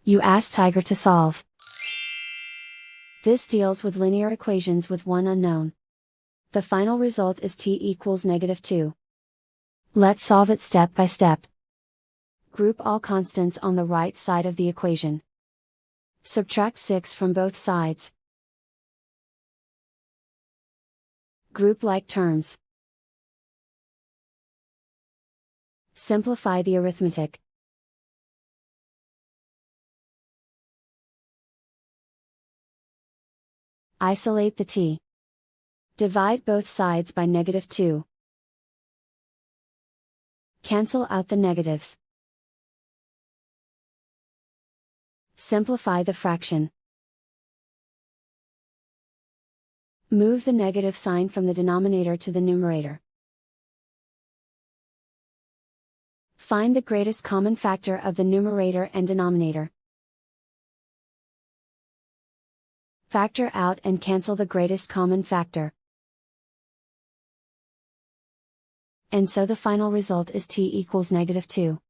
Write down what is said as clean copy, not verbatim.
You ask Tiger to solve. This deals with linear equations with one unknown. The final result is t equals -2. Let's solve it step by step. Group all constants on the right side of the equation. Subtract 6 from both sides. Group like terms. Simplify the arithmetic. Isolate the t. Divide both sides by -2. Cancel out the negatives. Simplify the fraction. Move the negative sign from the denominator to the numerator. Find the greatest common factor of the numerator and denominator. Factor out and cancel the greatest common factor. And so the final result is t equals -2.